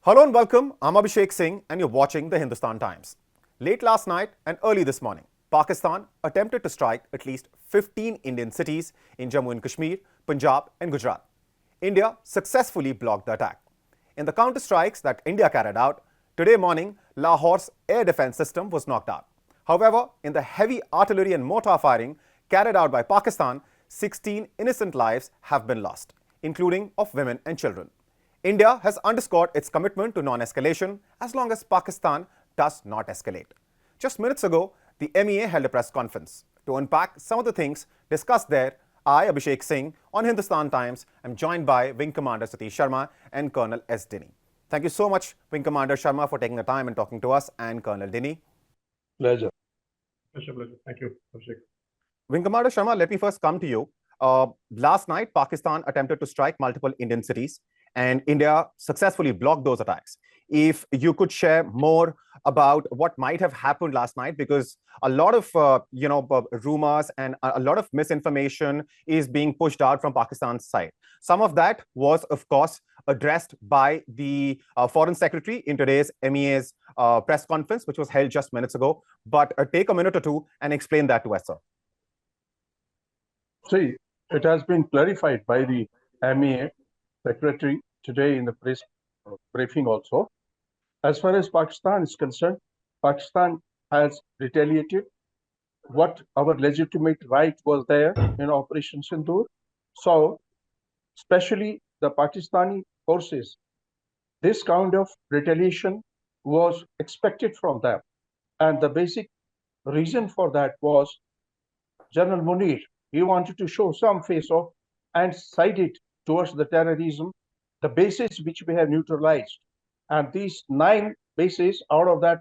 Hello and welcome. I'm Abhishek Singh and you're watching the Hindustan Times. Late last night and early this morning, Pakistan attempted to strike at least 15 Indian cities in Jammu and Kashmir, Punjab and Gujarat. India successfully blocked the attack. In the counter-strikes that India carried out, today morning, Lahore's air defense system was knocked out. However, in the heavy artillery and mortar firing carried out by Pakistan, 16 innocent lives have been lost, including of women and children. India has underscored its commitment to non-escalation as long as Pakistan does not escalate. Just minutes ago, the MEA held a press conference. To unpack some of the things discussed there, I, Abhishek Singh, on Hindustan Times, am joined by Wing Commander Satish Sharma and Colonel S. Dinny. Thank you so much, Wing Commander Sharma, for taking the time and talking to us, and Colonel Dinny. Pleasure. Pleasure. Thank you, Abhishek. Wing Commander Sharma, let me first come to you. Last night, Pakistan attempted to strike multiple Indian cities, and India successfully blocked those attacks. If you could share more about what might have happened last night, because a lot of rumors and a lot of misinformation is being pushed out from Pakistan's side. Some of that was, of course, addressed by the Foreign Secretary in today's MEA's press conference, which was held just minutes ago. But take a minute or two and explain that to us, sir. See, it has been clarified by the MEA Secretary today in the press briefing also. As far as Pakistan is concerned, Pakistan has retaliated what our legitimate right was there in Operation Sindoor. So, especially the Pakistani forces, this kind of retaliation was expected from them. And the basic reason for that was General Munir. He wanted to show some face off and side it towards the terrorism, the bases which we have neutralized. And these 9 bases, out of that,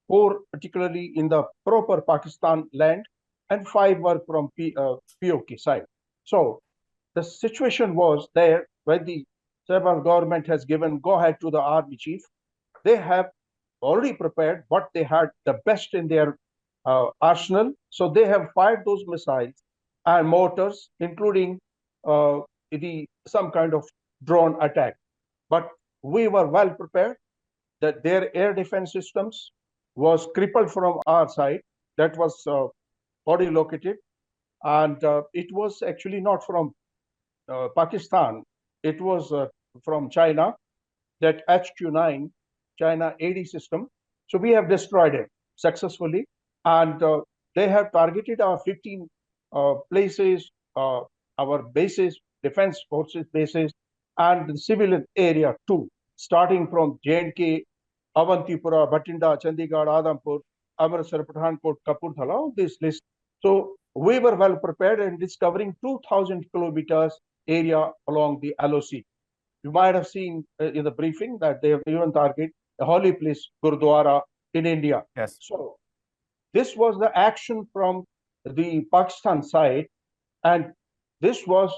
4 particularly in the proper Pakistan land, and 5 were from POK side. So the situation was there when the Tribal government has given go-ahead to the army chief. They have already prepared what they had the best in their arsenal. So they have fired those missiles and mortars, including some kind of drone attack. But we were well prepared. That their air defense systems was crippled from our side. That was body located, and it was actually not from Pakistan. It was from China, that HQ-9 China AD system. So we have destroyed it successfully, and they have targeted our 15 places, our bases, defense forces bases, and the civilian area too, starting from J&K, Avantipura, Bhatinda, Chandigarh, Adhampur, Amritsar, Pathankot, Kapurthala, this list. So we were well prepared and discovering 2,000 kilometers area along the LOC. You might have seen in the briefing that they have even targeted a holy place, Gurdwara, in India. Yes. So this was the action from the Pakistan side, and this was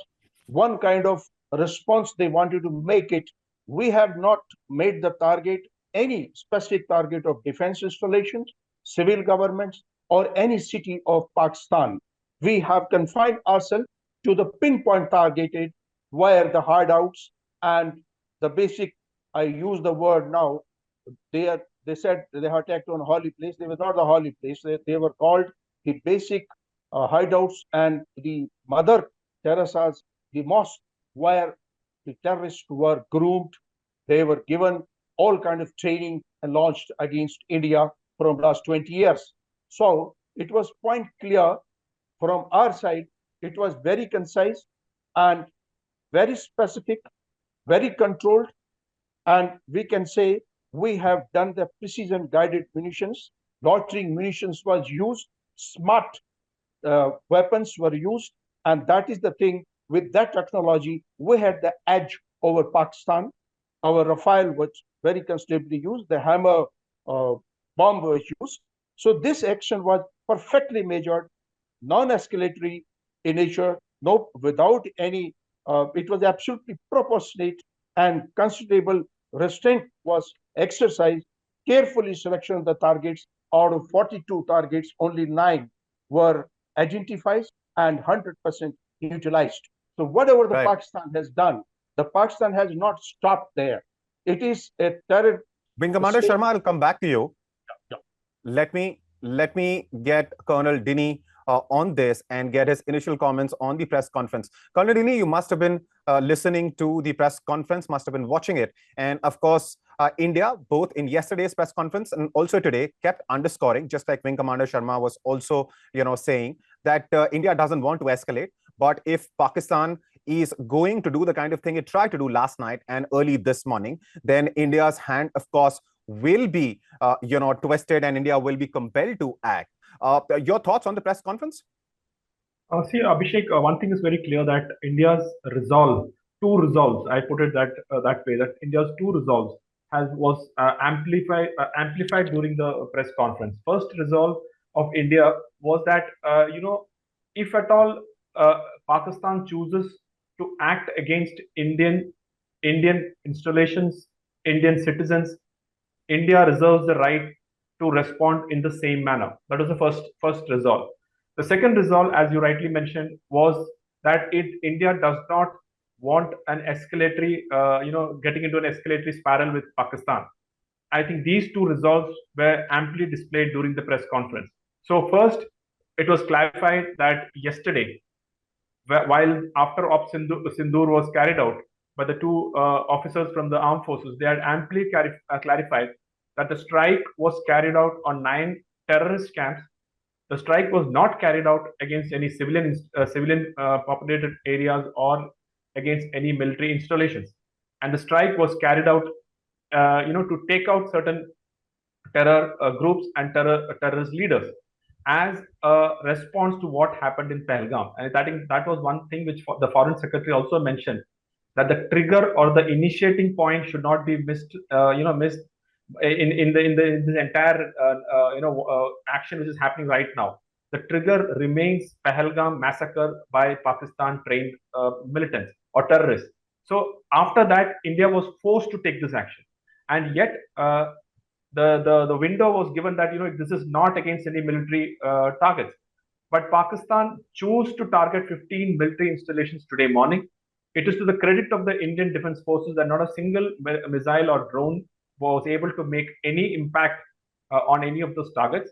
one kind of response they wanted to make it. We have not made the target any specific target of defense installations, civil governments, or any city of Pakistan. We have confined ourselves to the pinpoint targeted where the hideouts and the basic, I use the word now, they said they have attacked on a holy place. They were not the holy place. They were called the basic hideouts and the Mother Teresa's, the mosque where the terrorists were groomed. They were given all kind of training and launched against India from last 20 years. So it was point clear from our side. It was very concise and very specific, very controlled, and we can say we have done the precision guided munitions. Loitering munitions was used, smart weapons were used, and that is the thing. With that technology, we had the edge over Pakistan. Our Rafale was very considerably used. The Hammer bomb was used. So this action was perfectly measured, non-escalatory in nature, no, without any. It was absolutely proportionate, and considerable restraint was exercised. Carefully selection of the targets. Out of 42 targets, only 9 were identified and 100% utilized. So whatever the Pakistan has done, the Pakistan has not stopped there. It is a terror. Wing Commander Sharma, I'll come back to you. Yeah. Let me get Colonel Dini on this and get his initial comments on the press conference. Colonel Dini, you must have been listening to the press conference, must have been watching it, and of course, India, both in yesterday's press conference and also today, kept underscoring, just like Wing Commander Sharma was also, saying that India doesn't want to escalate, but if Pakistan is going to do the kind of thing it tried to do last night and early this morning, then India's hand, of course, will be, twisted, and India will be compelled to act. Your thoughts on the press conference? See, Abhishek, one thing is very clear that India's resolve, two resolves, I put it that way, that India's two resolves was amplified during the press conference. First resolve of India was that if at all Pakistan chooses to act against Indian installations, Indian citizens, India reserves the right to respond in the same manner. That was the first resolve. The second resolve, as you rightly mentioned, was that India does not want an escalatory, getting into an escalatory spiral with Pakistan. I think these two resolves were amply displayed during the press conference. So first, it was clarified that yesterday, while after Op Sindoor was carried out by the two officers from the armed forces, they had amply clarified that the strike was carried out on 9 terrorist camps. The strike was not carried out against any civilian populated areas or against any military installations, and the strike was carried out, to take out certain terror groups and terrorist leaders as a response to what happened in Pahalgam. And that was one thing which the Foreign Secretary also mentioned, that the trigger or the initiating point should not be missed in this entire action which is happening right now. The trigger remains Pahalgam massacre by Pakistan trained militants or terrorists. So after that, India was forced to take this action, and yet the window was given that this is not against any military targets. But Pakistan chose to target 15 military installations today morning. It is to the credit of the Indian Defence Forces that not a single missile or drone was able to make any impact on any of those targets.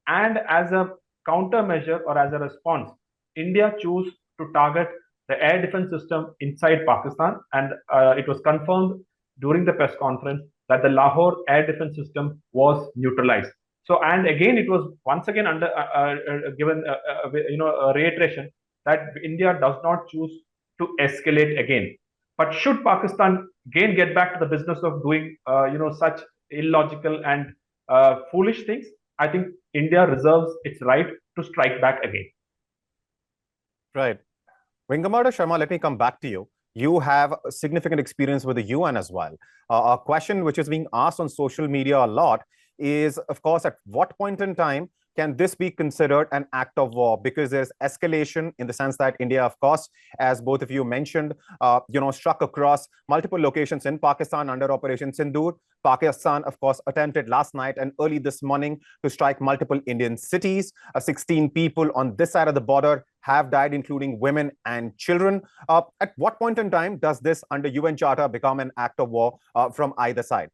And as a countermeasure or as a response, India chose to target the air defense system inside Pakistan, and it was confirmed during the press conference that the Lahore air defense system was neutralized. So, and again, it was once again given a reiteration that India does not choose to escalate again. But should Pakistan again get back to the business of doing such illogical and foolish things, I think India reserves its right to strike back again. Right. Wing Commander Sharma, let me come back to you. You have significant experience with the UN as well. A question which is being asked on social media a lot is, of course, at what point in time can this be considered an act of war? Because there's escalation in the sense that India, of course, as both of you mentioned, struck across multiple locations in Pakistan under Operation Sindoor. Pakistan, of course, attempted last night and early this morning to strike multiple Indian cities. 16 people on this side of the border have died, including women and children. At what point in time does this, under UN Charter, become an act of war from either side?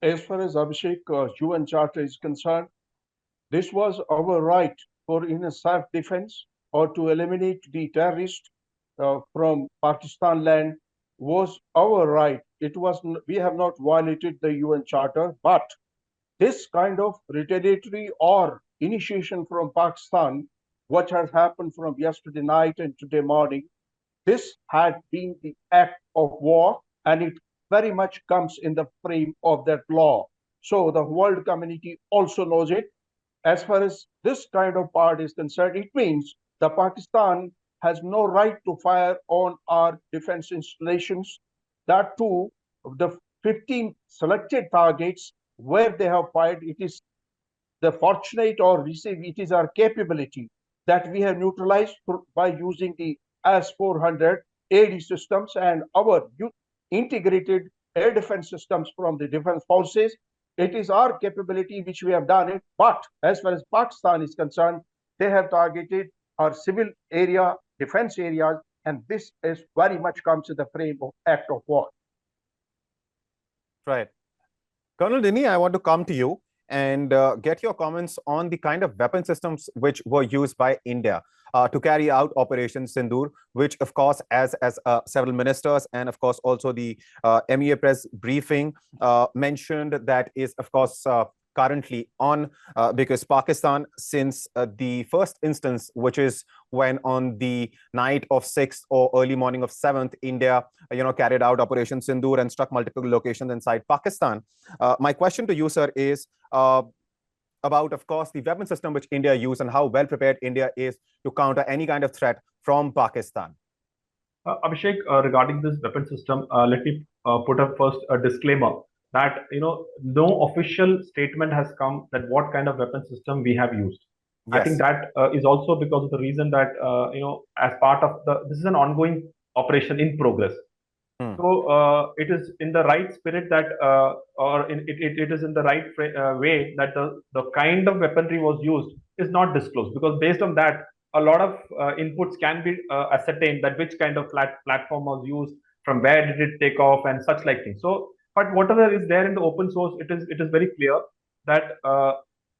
As far as Abhishek, UN Charter is concerned, this was our right for in self-defense or to eliminate the terrorists from Pakistan land was our right. It was, we have not violated the UN Charter, but this kind of retaliatory or initiation from Pakistan, what has happened from yesterday night and today morning, this had been the act of war, and it very much comes in the frame of that law. So the world community also knows it. As far as this kind of part is concerned, it means the Pakistan has no right to fire on our defense installations. That too, the 15 selected targets where they have fired, it is the fortunate or receive, it is our capability that we have neutralized by using the S-400 AD systems and our integrated air defense systems from the defense forces. It is our capability which we have done it. But as far as Pakistan is concerned, they have targeted our civil area, defense areas, and this is very much comes in the frame of act of war. Right. Colonel Dini, I want to come to you and get your comments on the kind of weapon systems which were used by India to carry out Operation Sindoor, which, of course, as several ministers and, of course, also the MEA press briefing mentioned, that is, of course, currently on because Pakistan, since the first instance, which is when on the night of 6th or early morning of 7th, India, carried out Operation Sindoor and struck multiple locations inside Pakistan. My question to you, sir, is about, of course, the weapon system which India used and how well prepared India is to counter any kind of threat from Pakistan. Abhishek, regarding this weapon system, let me put up first a disclaimer that no official statement has come that what kind of weapon system we have used. I think Yes. that is also because of the reason that as part of this is an ongoing operation in progress. Hmm. So it is in the right spirit that, it is in the right way that the kind of weaponry was used is not disclosed, because based on that, a lot of inputs can be ascertained, that which kind of platform was used, from where did it take off, and such like things. So, but whatever is there in the open source, it is very clear that,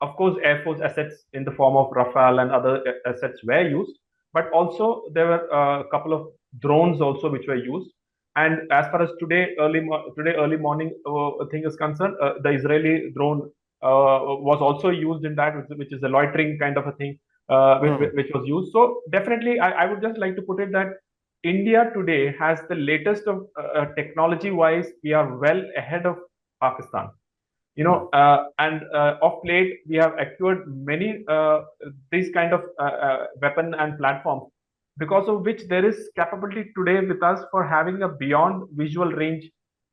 of course, Air Force assets in the form of Rafale and other assets were used, but also there were a couple of drones also which were used. And as far as today early morning thing is concerned, the Israeli drone was also used in that, which is a loitering kind of a thing, which was used. So definitely, I would just like to put it that India today has the latest of technology-wise. We are well ahead of Pakistan. And of late we have acquired many these kind of weapon and platforms, because of which there is capability today with us for having a beyond visual range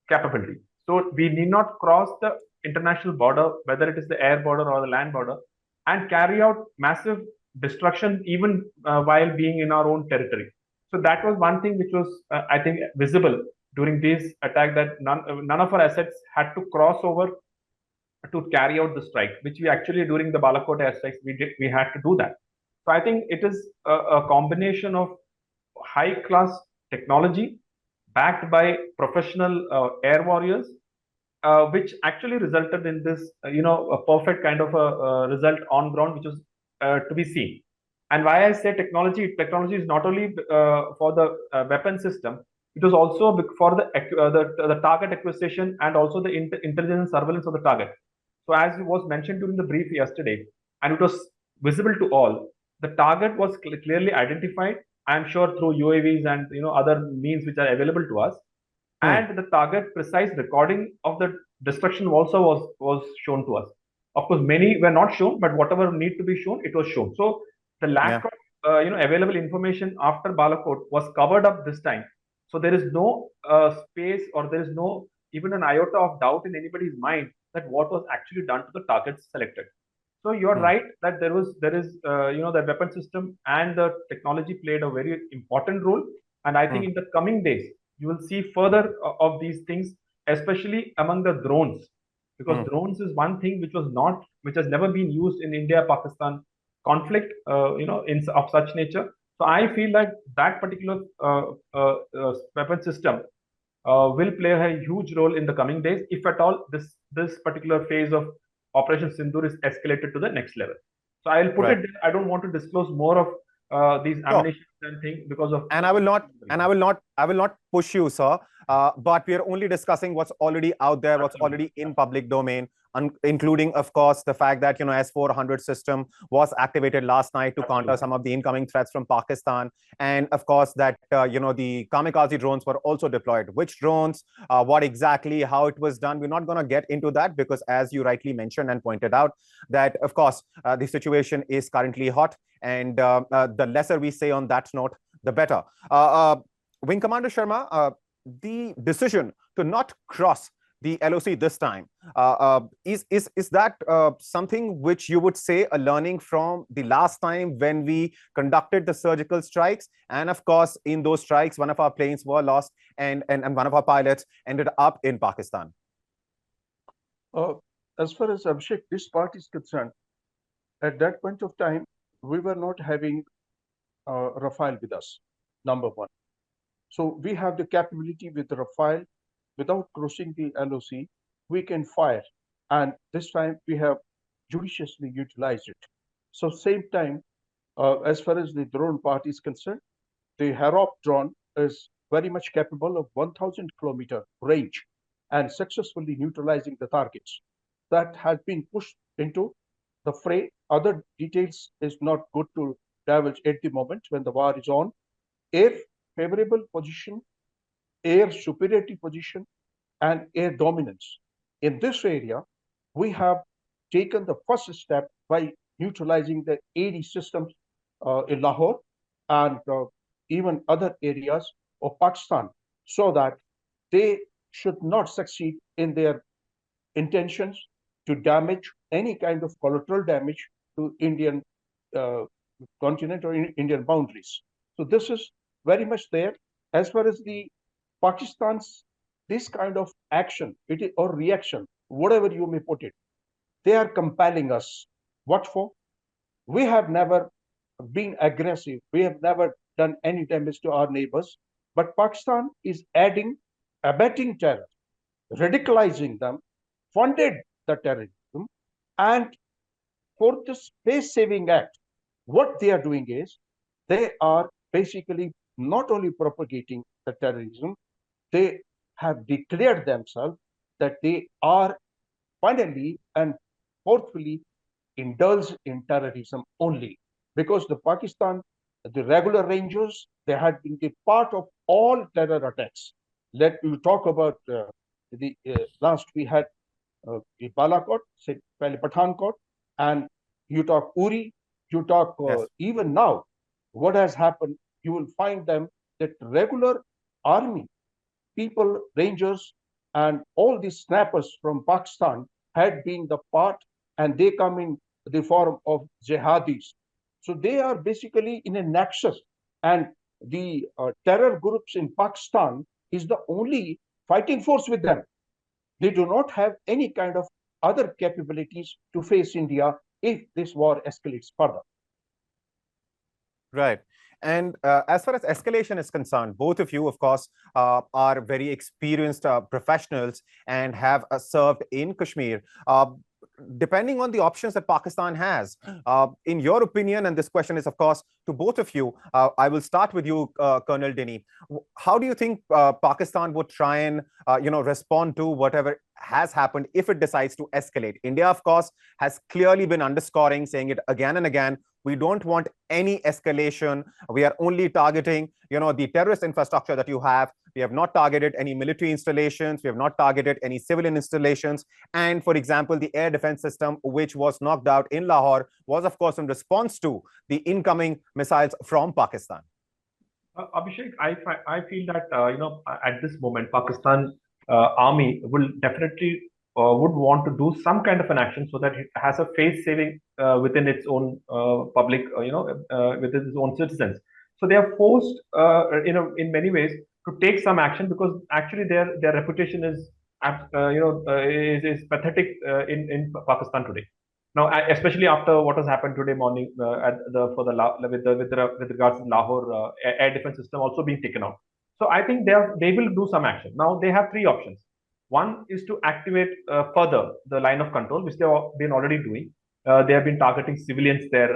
capability. So we need not cross the international border, whether it is the air border or the land border, and carry out massive destruction even while being in our own territory. So that was one thing which was, I think, visible during this attack, that none of our assets had to cross over to carry out the strike, which we actually, during the Balakot airstrikes, we had to do that. So I think it is a combination of high class technology backed by professional air warriors, which actually resulted in this, a perfect kind of a result on ground, which is to be seen. And why I say technology is not only for the weapon system, it was also for the target acquisition and also the intelligence surveillance of the target. So as was mentioned during the brief yesterday, and it was visible to all, the target was clearly identified. I'm sure through UAVs and other means which are available to us, and the target precise recording of the destruction also was shown to us. Of course, many were not shown, but whatever need to be shown, it was shown. So the lack of available information after Balakot was covered up this time. So there is no space, or there is no even an iota of doubt in anybody's mind that what was actually done to the targets selected. So you're right that there is the weapon system and the technology played a very important role. And I think in the coming days you will see further of these things, especially among the drones, because drones is one thing which has never been used in India-Pakistan conflict, of such nature. So I feel like that particular weapon system will play a huge role in the coming days, if at all this particular phase of Operation Sindoor is escalated to the next level. So I'll put it there. I don't want to disclose more of these ammunition and things because of. And I will not push you, sir. But we are only discussing what's already out there, what's already in public domain, including, of course, the fact that S-400 system was activated last night to counter some of the incoming threats from Pakistan, and of course that the kamikaze drones were also deployed. Which drones, what exactly, how it was done, we're not going to get into that, because as you rightly mentioned and pointed out, that of course the situation is currently hot, and the lesser we say on that note, the better. Wing Commander Sharma, the decision to not cross the LOC this time, is that something which you would say a learning from the last time when we conducted the surgical strikes? And of course, in those strikes, one of our planes were lost, and one of our pilots ended up in Pakistan. As far as Abhishek, this part is concerned, at that point of time, we were not having Rafale with us, number one. So we have the capability with Rafale without crossing the LOC we can fire. And this time we have judiciously utilized it. So same time, as far as the drone part is concerned, the Harop drone is very much capable of 1,000-kilometer range and successfully neutralizing the targets. That has been pushed into the fray. Other details is not good to divulge at the moment when the war is on. Air favorable position, air superiority position, and air dominance. In this area, we have taken the first step by neutralizing the AD systems in Lahore and even other areas of Pakistan so that they should not succeed in their intentions to damage any kind of collateral damage to Indian uh, continent or Indian boundaries. So this is very much there. As far as the Pakistan's this kind of action or reaction, whatever you may put it, they are compelling us. What for? We have never been aggressive. We have never done any damage to our neighbors. But Pakistan is adding, abetting terror, radicalizing them, funded the terrorism, and for the Space Saving Act, what they are doing is they are basically not only propagating the terrorism, they have declared themselves that they are finally and forcefully indulged in terrorism only. Because the Pakistan, the regular Rangers, they had been the part of all terror attacks. Let me talk about the last we had Balakot, say Pathankot, and you talk Uri, you talk Yes. even now, what has happened, you will find them that regular army, people, rangers, and all these snappers from Pakistan had been the part, and they come in the form of jihadis. So they are basically in a nexus, and the terror groups in Pakistan is the only fighting force with them. They do not have any kind of other capabilities to face India if this war escalates further. Right. And as far as escalation is concerned, both of you, of course, are very experienced professionals and have served in Kashmir. Depending on the options that Pakistan has, in your opinion, and this question is, of course, to both of you, I will start with you, Colonel Denny. How do you think Pakistan would try and, respond to whatever has happened if it decides to escalate? India, of course, has clearly been underscoring, saying it again and again. We don't want any escalation. We are only targeting, the terrorist infrastructure that you have. We have not targeted any military installations. We have not targeted any civilian installations. And for example, the air defense system, which was knocked out in Lahore, was of course in response to the incoming missiles from Pakistan. Abhishek, I feel that at this moment Pakistan army will definitely would want to do some kind of an action so that it has a face saving within its own public, within its own citizens. So they are forced, in many ways, to take some action because actually their reputation is, is pathetic in Pakistan today. Now, especially after what has happened today morning at the for the with regards to Lahore air defense system also being taken out. So I think they will do some action. Now they have three options. One is to activate further the line of control, which they have been already doing. They have been targeting civilians there,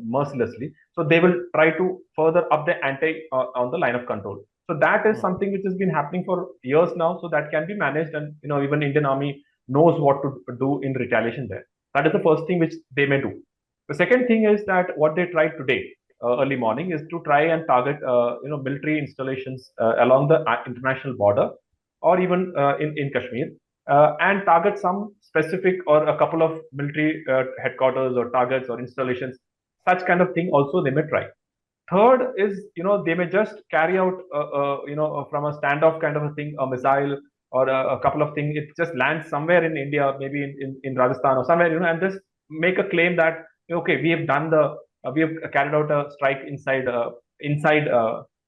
mercilessly. So they will try to further up the ante on the line of control. So that is something which has been happening for years now. So that can be managed, and even Indian Army knows what to do in retaliation there. That is the first thing which they may do. The second thing is that what they tried today, early morning, is to try and target, military installations along the international border, or even in Kashmir, and target some specific or a couple of military headquarters or targets or installations. Such kind of thing also they may try. Third is, they may just carry out, from a standoff kind of a thing, a missile or a couple of things. It just lands somewhere in India, maybe in Rajasthan or somewhere, and just make a claim that, okay, we have done we have carried out a strike inside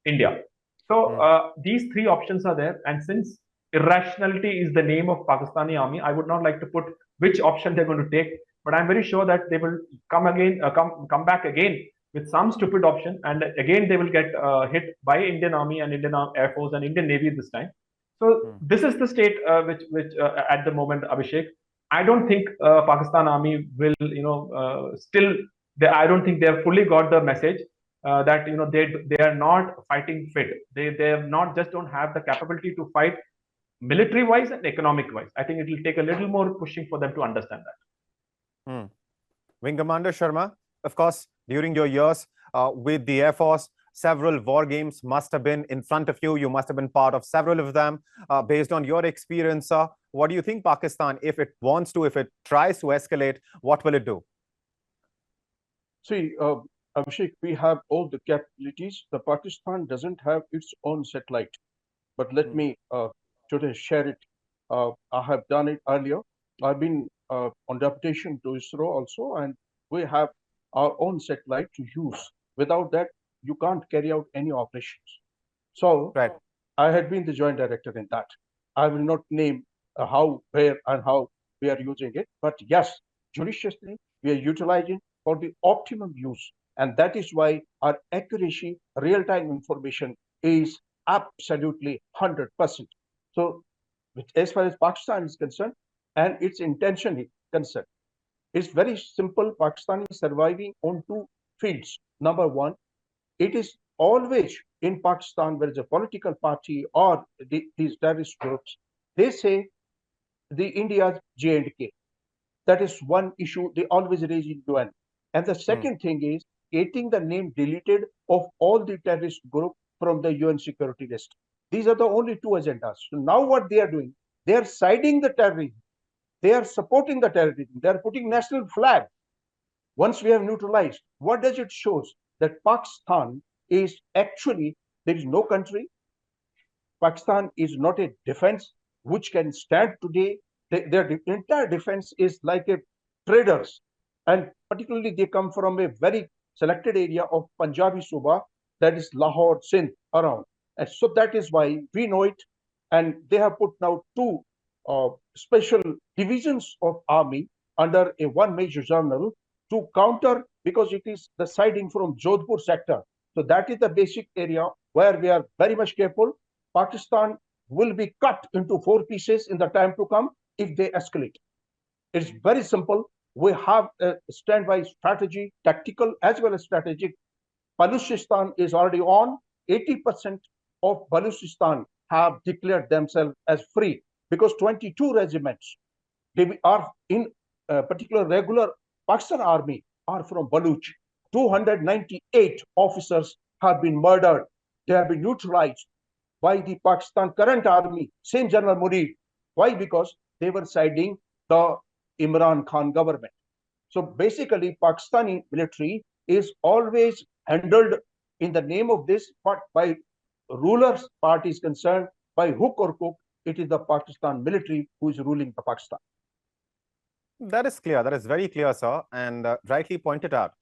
India. So these three options are there, and since irrationality is the name of Pakistani army, I would not like to put which option they're going to take, but I'm very sure that they will come back again with some stupid option, and again they will get hit by Indian Army and Indian Air Force and Indian Navy this time. So this is the state which at the moment, Abhishek, I don't think Pakistan Army will, still. I don't think they have fully got the message that they are not fighting fit. They have not just don't have the capability to fight military wise and economic wise. I think it will take a little more pushing for them to understand that. Hmm. Wing Commander Sharma, of course, during your years with the Air Force, several war games must have been in front of you. You must have been part of several of them. Based on your experience, what do you think Pakistan, if it wants to, if it tries to escalate, what will it do? See, Abhishek, we have all the capabilities. The Pakistan doesn't have its own satellite, but let me today share it. I have done it earlier. I've been on deputation to ISRO also, and we have our own satellite to use. Without that, you can't carry out any operations. So Right. I had been the joint director in that. I will not name how, where, and how we are using it, but yes, judiciously we are utilizing for the optimum use, and that is why our accuracy, real-time information is absolutely 100%. So, as far as Pakistan is concerned, and its intention is concerned, it's very simple. Pakistan is surviving on two fields. Number one, it is always in Pakistan, where is a political party or these terrorist groups, they say the India's J&K. That is one issue they always raise in UN. And the second thing is getting the name deleted of all the terrorist group from the UN security list. These are the only two agendas. So now what they are doing, they are siding the terrorism. They are supporting the terrorism. They are putting national flag. Once we have neutralized, what does it show? That Pakistan is actually, there is no country. Pakistan is not a defense which can stand today. Their entire defense is like a traders. And particularly they come from a very selected area of Punjabi Suba, that is Lahore, Sindh, around. And so that is why we know it. And they have put now two special divisions of army under a one major general to counter, because it is the siding from Jodhpur sector. So that is the basic area where we are very much careful. Pakistan will be cut into four pieces in the time to come if they escalate. It's very simple. We have a standby strategy, tactical as well as strategic. Baluchistan is already on. 80% of Baluchistan have declared themselves as free because 22 regiments, they are in particular regular Pakistan army are from Baluch. 298 officers have been murdered. They have been neutralized by the Pakistan current army, same General Munir. Why? Because they were siding the Imran Khan government. So basically, Pakistani military is always handled in the name of this, but by rulers' part is concerned, by hook or crook, it is the Pakistan military who is ruling the Pakistan. That is clear. That is very clear, sir, and rightly pointed out.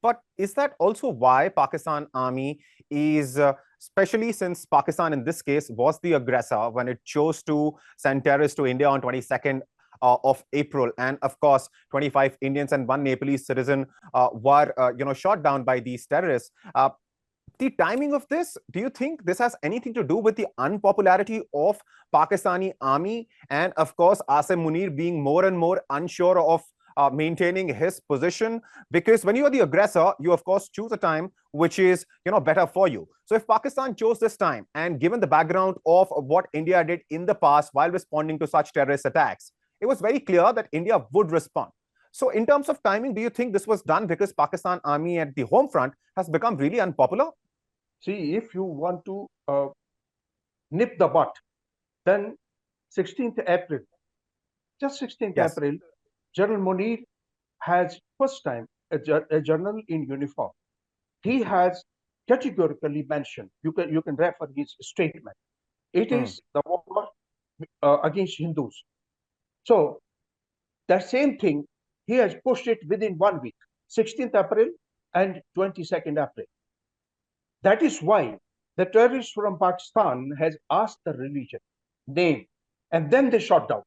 But is that also why Pakistan Army is, especially since Pakistan in this case was the aggressor when it chose to send terrorists to India on 22nd of April, and of course 25 Indians and one Nepalese citizen were shot down by these terrorists. The timing of this, do you think this has anything to do with the unpopularity of Pakistani army and of course Asim Munir being more and more unsure of maintaining his position? Because when you are the aggressor, you of course choose a time which is better for you. So if Pakistan chose this time, and given the background of what India did in the past while responding to such terrorist attacks, it was very clear that India would respond. So in terms of timing, do you think this was done because Pakistan army at the home front has become really unpopular? See, if you want to nip the butt, then 16th April, just 16th Yes. April, General Munir has first time a general in uniform. He has categorically mentioned, you can refer his statement. It is the war against Hindus. So that same thing, he has pushed it within 1 week, 16th April and 22nd April. That is why the terrorists from Pakistan has asked the religion, name, and then they shot down.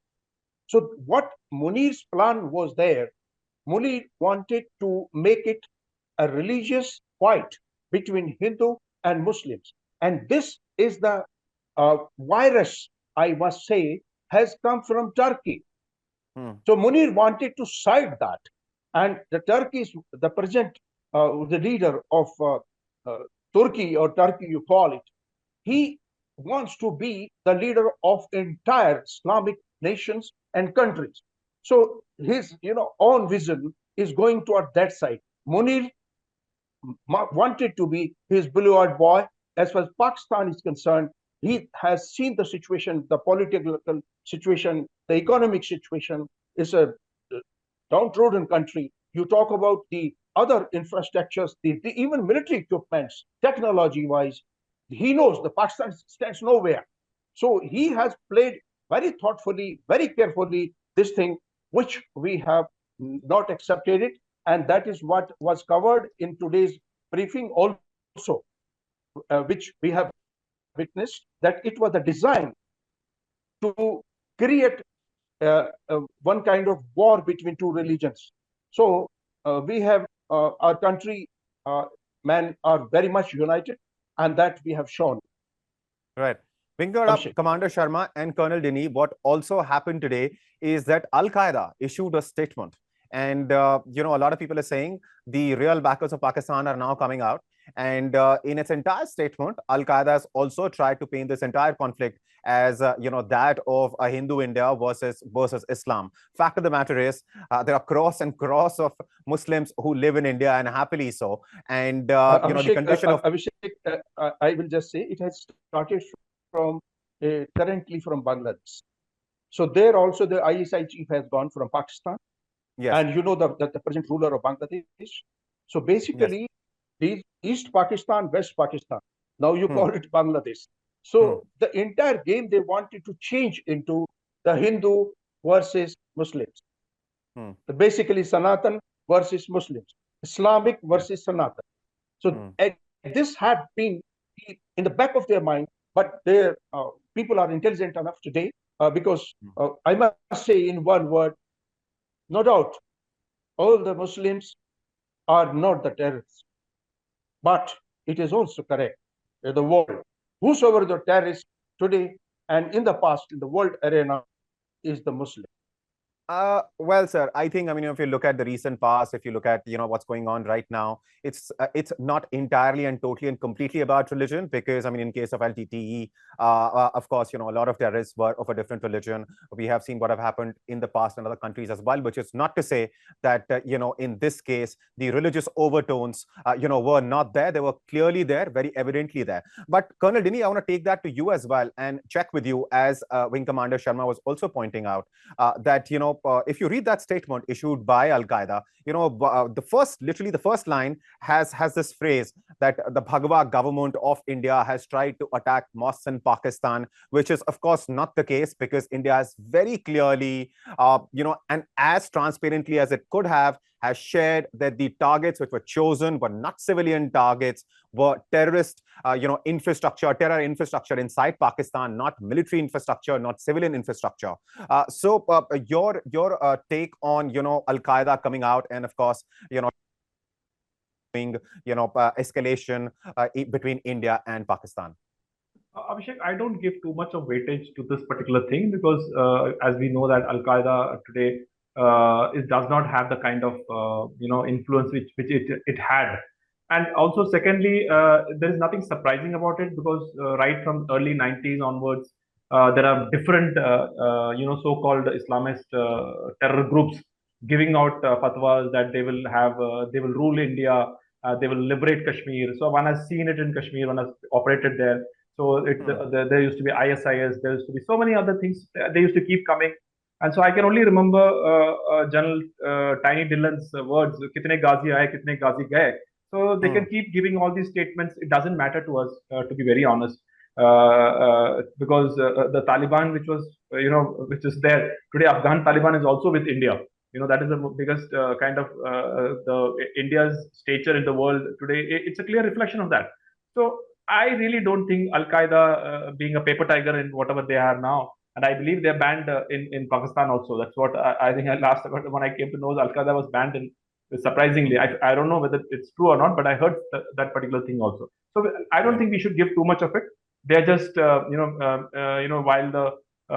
So what Munir's plan was there, Munir wanted to make it a religious fight between Hindu and Muslims. And this is the virus I must say, has come from Turkey. Hmm. So Munir wanted to side that. And the Turkish, the present, the leader of uh, Turkey, or Turkey you call it, he wants to be the leader of entire Islamic nations and countries. So his own vision is going toward that side. Munir wanted to be his blue-eyed boy. As far as Pakistan is concerned, he has seen the situation, the political situation, the economic situation. Is a downtrodden country. You talk about the other infrastructures, even military equipments, technology-wise, he knows the Pakistan stands nowhere. So he has played very thoughtfully, very carefully this thing, which we have not accepted it, and that is what was covered in today's briefing also, which we have witnessed, that it was a design to create one kind of war between two religions. So we have our country men are very much united, and that we have shown. Right. Bringing up Abhishek. Commander Sharma and Colonel Dini, what also happened today is that Al-Qaeda issued a statement. And, a lot of people are saying the real backers of Pakistan are now coming out. And in its entire statement, Al-Qaeda has also tried to paint this entire conflict as, that of a Hindu India versus Islam. Fact of the matter is, there are cross and cross of Muslims who live in India, and happily so. And, Abhishek, the condition of... Abhishek, I will just say it has started from currently from Bangladesh. So there also the ISI chief has gone from Pakistan. Yes. And you know the present ruler of Bangladesh. So basically, these East Pakistan, West Pakistan. Now you call it Bangladesh. So the entire game they wanted to change into the Hindu versus Muslims. Basically, Sanatan versus Muslims, Islamic versus Sanatan. So this had been in the back of their mind, but their people are intelligent enough today because I must say in one word, no doubt, all the Muslims are not the terrorists. But it is also correct that the world, whosoever the terrorist today and in the past in the world arena is the Muslim. Well, sir, I think, if you look at the recent past, if you look at, what's going on right now, it's not entirely and totally and completely about religion, because, in case of LTTE, of course, a lot of terrorists were of a different religion. We have seen what have happened in the past in other countries as well, which is not to say that, in this case, the religious overtones, were not there. They were clearly there, very evidently there. But Colonel Dini, I want to take that to you as well and check with you, as Wing Commander Sharma was also pointing out, that, if you read that statement issued by Al-Qaeda, literally the first line has this phrase that the Bhagwa government of India has tried to attack mosques in Pakistan, which is of course not the case, because India has very clearly, and as transparently as it could have, has shared that the targets which were chosen were not civilian targets, were terrorist, infrastructure, terror infrastructure inside Pakistan, not military infrastructure, not civilian infrastructure. So your take on, Al-Qaeda coming out and, of course, escalation between India and Pakistan. Abhishek, I don't give too much of weightage to this particular thing because, as we know, that Al Qaeda today it does not have the kind of influence which it had. And also, secondly, there is nothing surprising about it because right from early 90s onwards, there are different so-called Islamist terror groups giving out fatwas that they will rule India, they will liberate Kashmir. So one has seen it in Kashmir, one has operated there. So there used to be ISIS, there used to be so many other things. They used to keep coming. And so I can only remember General Tiny Dillon's words, "Kitne Ghazi aaye, kitne Ghazi gaye." So they can keep giving all these statements. It doesn't matter to us, to be very honest, because the Taliban, which is there today, Afghan Taliban is also with India. That is the biggest kind of the India's stature in the world today. It's a clear reflection of that. So I really don't think Al Qaeda being a paper tiger in whatever they are now, and I believe they're banned in Pakistan also. That's what I think I last when I came to know Al Qaeda was banned in. Surprisingly, I don't know whether it's true or not, but I heard that particular thing also. So I don't think we should give too much of it. They're just while the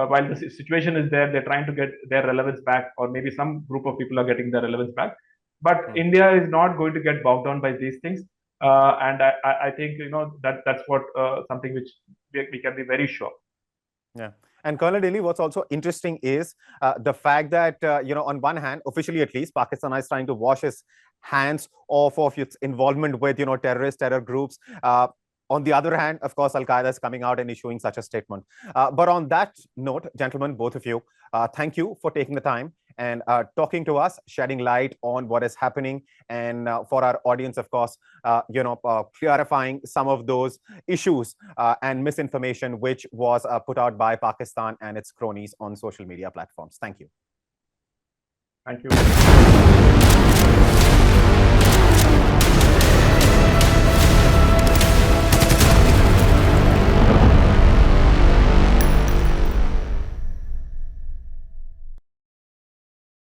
while the situation is there, they're trying to get their relevance back, or maybe some group of people are getting their relevance back. But India is not going to get bogged down by these things. And I think, that's what something which we can be very sure. Yeah. And Colonel Daly, what's also interesting is the fact that, on one hand, officially at least, Pakistan is trying to wash its hands off of its involvement with, terror groups. On the other hand, of course, Al-Qaeda is coming out and issuing such a statement. But on that note, gentlemen, both of you, thank you for taking the time and talking to us, shedding light on what is happening, and for our audience, of course, clarifying some of those issues and misinformation which was put out by Pakistan and its cronies on social media platforms. Thank you. Thank you.